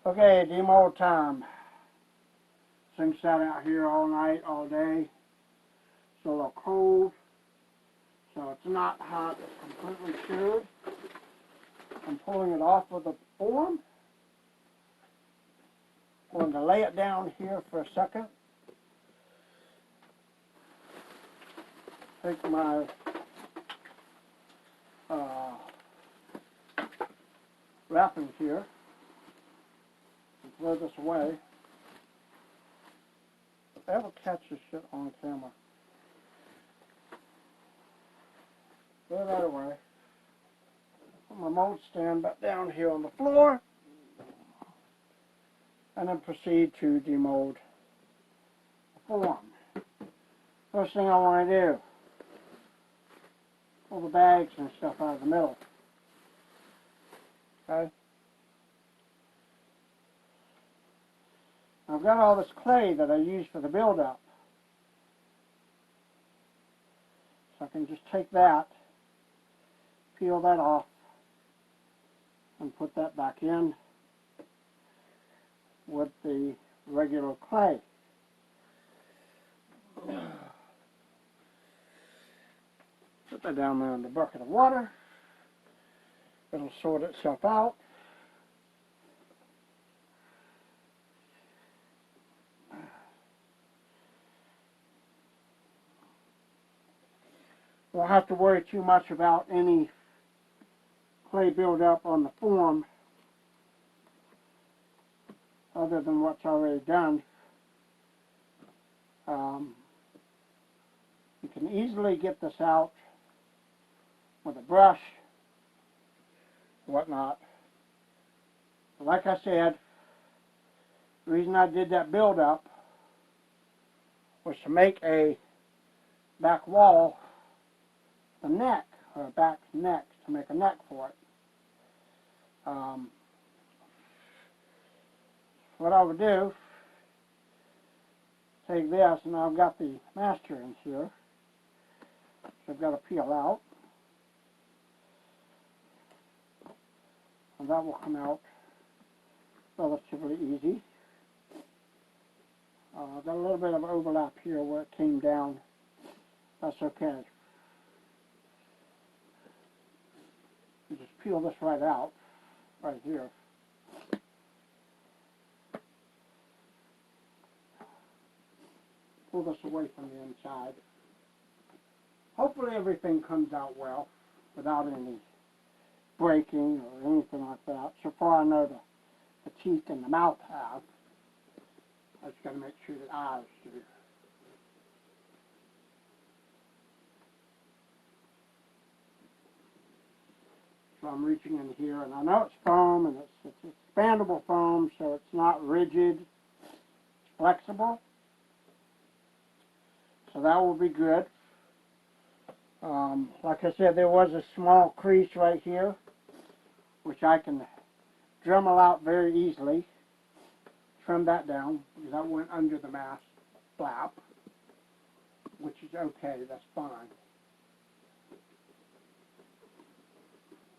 Okay, demold time. Thing sat out here all night, all day. It's a little cold, so it's not hot. It's completely chilled. I'm pulling it off of the form. I'm going to lay it down here for a second. Take my wrappings here and throw this away. If I ever catch this shit on camera, throw that away. Put my mold stand back down here on the floor, and then proceed to demold the form. First thing I want to do, pull the bags and stuff out of the middle. Okay? I've got all this clay that I use for the build-up. So I can just take that, peel that off, and put that back in with the regular clay. Put that down there in the bucket of water. It'll sort itself out. Won't have to worry too much about any clay buildup on the form other than what's already done. You can easily get this out with a brush, whatnot. But like I said, the reason I did that build-up was to make a back wall, a neck, or a back neck, to make a neck for it. What I would do, take this, and I've got the master in here, so I've got to peel out, and that will come out relatively easy. I've got a little bit of overlap here where it came down. That's okay. You just peel this right out, right here. Pull this away from the inside. Hopefully everything comes out well without any breaking or anything like that. So far I know the teeth and the mouth have. I just got to make sure the eyes do. So I'm reaching in here, and I know it's foam, and it's expandable foam, so it's not rigid. It's flexible. So that will be good. Like I said, there was a small crease right here, which I can Dremel out very easily. Trim that down, because that went under the mask flap, which is okay, that's fine.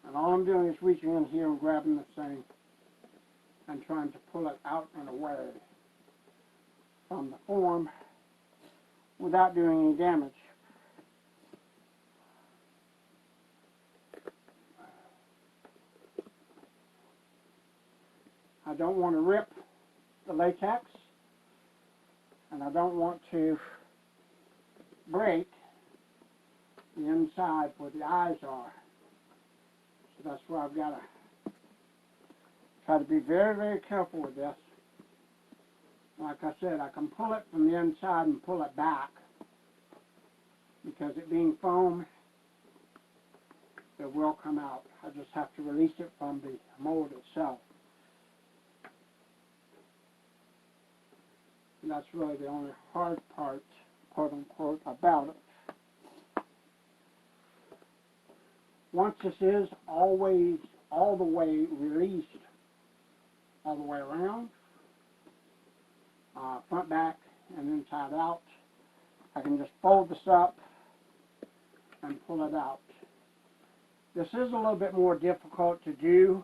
And all I'm doing is reaching in here and grabbing this thing and trying to pull it out and away from the form without doing any damage. I don't want to rip the latex, and I don't want to break the inside where the eyes are. So that's where I've got to try to be very, very careful with this. Like I said, I can pull it from the inside and pull it back, because it being foam, it will come out. I just have to release it from the mold itself. And that's really the only hard part, quote unquote, about it. Once this is always all the way released, all the way around, front, back, and inside out, I can just fold this up and pull it out. This is a little bit more difficult to do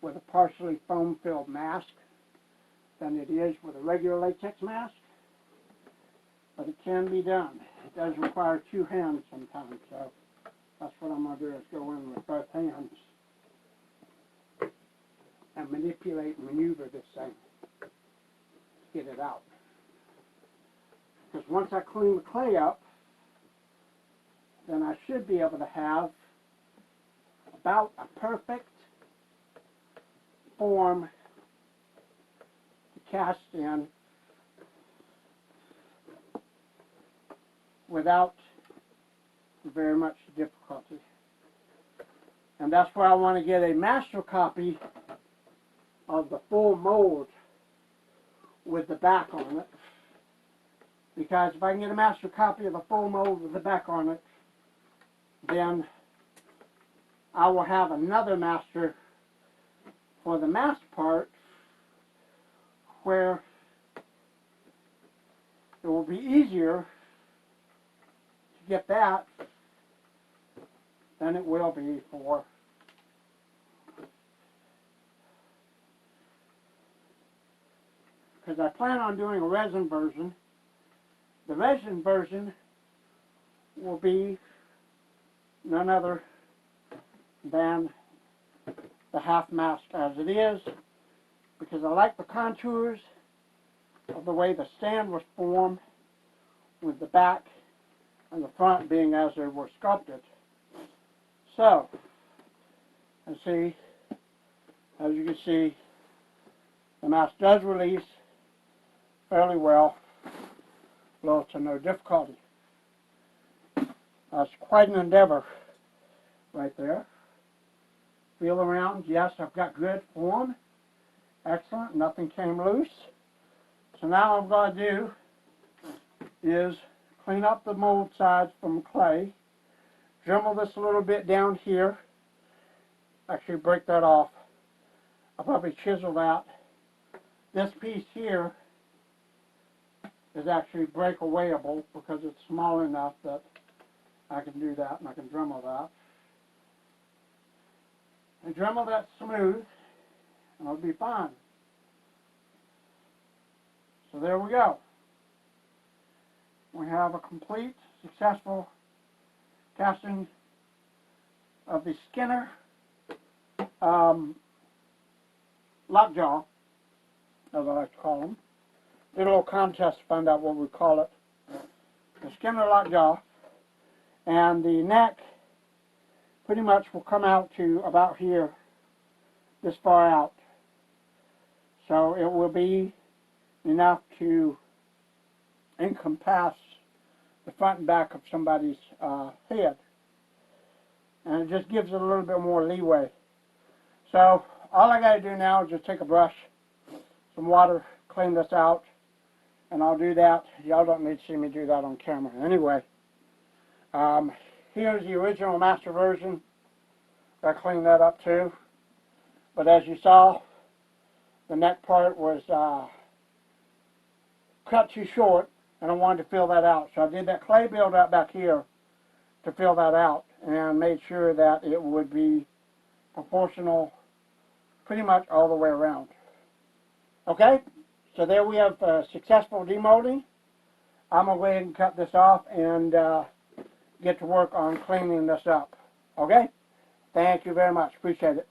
with a partially foam-filled mask than it is with a regular latex mask. But it can be done. It does require two hands sometimes, so that's what I'm going to do, is go in with both hands and manipulate and maneuver this thing to get it out. Because once I clean the clay up, then I should be able to have about a perfect form to cast in without very much difficulty. And that's why I want to get a master copy of the full mold with the back on it. Because if I can get a master copy of the full mold with the back on it, then I will have another master for the mask part where it will be easier to get that than it will be for because I plan on doing a resin version. The resin version will be none other than the half mask as it is, because I like the contours of the way the stand was formed, with the back and the front being as they were sculpted. So, as you can see, the mask does release fairly well, little to no difficulty. It's quite an endeavor right there. Feel around, yes, I've got good form. Excellent, nothing came loose. So now what I'm going to do is clean up the mold sides from clay, dremel this a little bit down here, actually break that off. I'll probably chisel that. This piece here is actually breakawayable because it's small enough that I can do that, and I can dremel that. And dremel that smooth, and it'll be fine. So there we go. We have a complete, successful casting of the Skinner Lockjaw, as I like to call them. Did a little contest to find out what we call it. The Skinner Lockjaw. And the neck pretty much will come out to about here, this far out. So it will be enough to encompass the front and back of somebody's head. And it just gives it a little bit more leeway. So all I got to do now is just take a brush, some water, clean this out, and I'll do that. Y'all don't need to see me do that on camera. Anyway, here's the original master version. I cleaned that up too. But as you saw, the neck part was cut too short, and I wanted to fill that out. So I did that clay build up back here to fill that out, and made sure that it would be proportional pretty much all the way around. Okay, so there we have successful demolding. I'm going to go ahead and cut this off and get to work on cleaning this up. Okay? Thank you very much. Appreciate it.